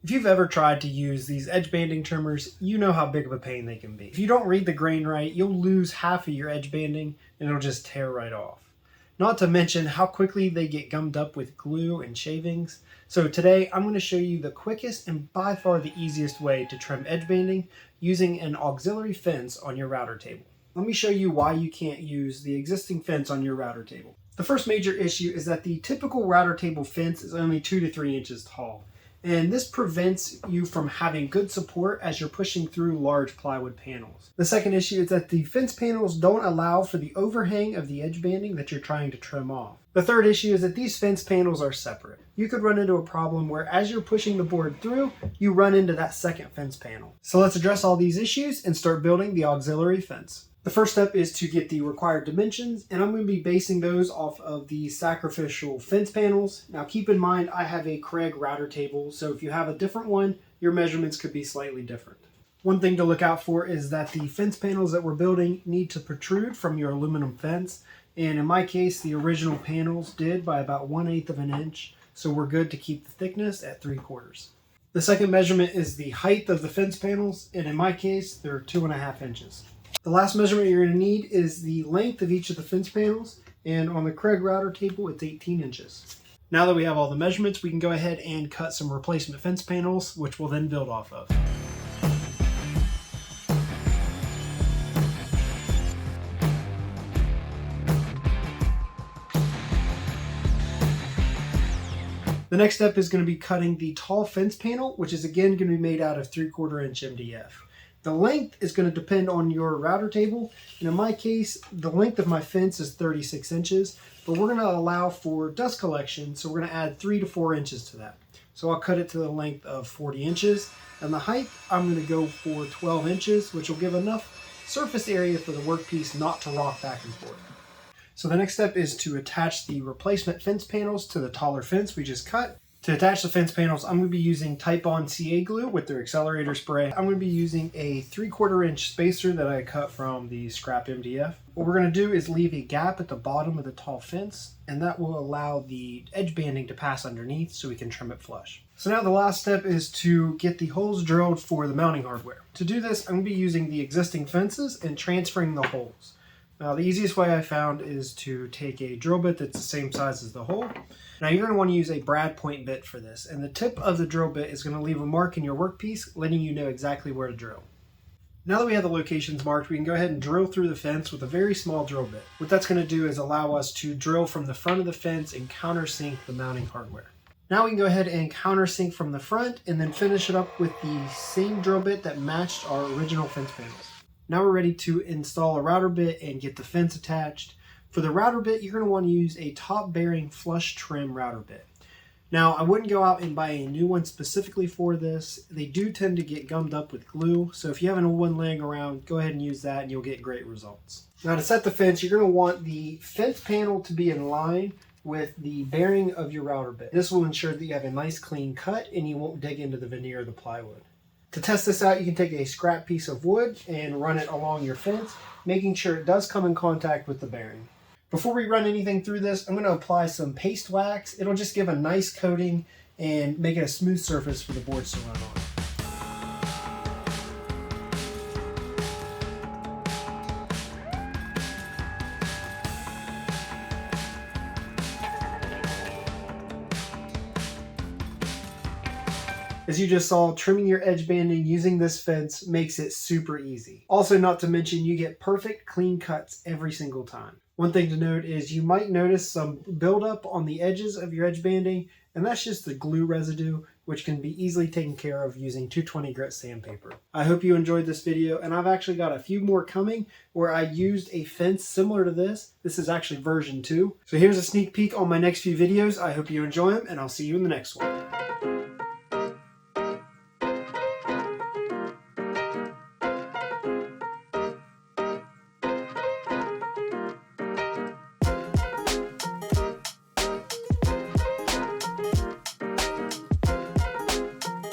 If you've ever tried to use these edge banding trimmers, you know how big of a pain they can be. If you don't read the grain right, you'll lose half of your edge banding and it'll just tear right off. Not to mention how quickly they get gummed up with glue and shavings. So today I'm going to show you the quickest and by far the easiest way to trim edge banding using an auxiliary fence on your router table. Let me show you why you can't use the existing fence on your router table. The first major issue is that the typical router table fence is only 2 to 3 inches tall. And this prevents you from having good support as you're pushing through large plywood panels. The second issue is that the fence panels don't allow for the overhang of the edge banding that you're trying to trim off. The third issue is that these fence panels are separate. You could run into a problem where as you're pushing the board through, you run into that second fence panel. So let's address all these issues and start building the auxiliary fence. The first step is to get the required dimensions, and I'm going to be basing those off of the sacrificial fence panels. Now keep in mind I have a Craig router table, so if you have a different one, your measurements could be slightly different. One thing to look out for is that the fence panels that we're building need to protrude from your aluminum fence, and in my case the original panels did by about 1/8 of an inch, so we're good to keep the thickness at 3/4. The second measurement is the height of the fence panels, and in my case they're 2.5 inches. The last measurement you're going to need is the length of each of the fence panels, and on the Craig router table it's 18 inches. Now that we have all the measurements, we can go ahead and cut some replacement fence panels, which we'll then build off of. The next step is going to be cutting the tall fence panel, which is again going to be made out of 3/4 inch MDF. The length is going to depend on your router table, and in my case, the length of my fence is 36 inches, but we're going to allow for dust collection, so we're going to add 3 to 4 inches to that. So I'll cut it to the length of 40 inches, and the height, I'm going to go for 12 inches, which will give enough surface area for the workpiece not to rock back and forth. So the next step is to attach the replacement fence panels to the taller fence we just cut. To attach the fence panels, I'm going to be using Titebond CA glue with their accelerator spray. I'm going to be using a 3/4 inch spacer that I cut from the scrap MDF. What we're going to do is leave a gap at the bottom of the tall fence, and that will allow the edge banding to pass underneath so we can trim it flush. So now the last step is to get the holes drilled for the mounting hardware. To do this, I'm going to be using the existing fences and transferring the holes. Now the easiest way I found is to take a drill bit that's the same size as the hole. Now you're going to want to use a brad point bit for this, and the tip of the drill bit is going to leave a mark in your workpiece, letting you know exactly where to drill. Now that we have the locations marked, we can go ahead and drill through the fence with a very small drill bit. What that's going to do is allow us to drill from the front of the fence and countersink the mounting hardware. Now we can go ahead and countersink from the front and then finish it up with the same drill bit that matched our original fence panels. Now we're ready to install a router bit and get the fence attached. For the router bit, you're going to want to use a top bearing flush trim router bit. Now I wouldn't go out and buy a new one specifically for this. They do tend to get gummed up with glue, so if you have an old one laying around, go ahead and use that and you'll get great results. Now to set the fence, you're going to want the fence panel to be in line with the bearing of your router bit. This will ensure that you have a nice clean cut and you won't dig into the veneer of the plywood. To test this out, you can take a scrap piece of wood and run it along your fence, making sure it does come in contact with the bearing. Before we run anything through this, I'm going to apply some paste wax. It'll just give a nice coating and make it a smooth surface for the boards to run on. As you just saw, trimming your edge banding using this fence makes it super easy. Also, not to mention, you get perfect clean cuts every single time. One thing to note is you might notice some buildup on the edges of your edge banding, and that's just the glue residue, which can be easily taken care of using 220 grit sandpaper. I hope you enjoyed this video, and I've actually got a few more coming where I used a fence similar to this. This is actually version 2. So here's a sneak peek on my next few videos. I hope you enjoy them, and I'll see you in the next one.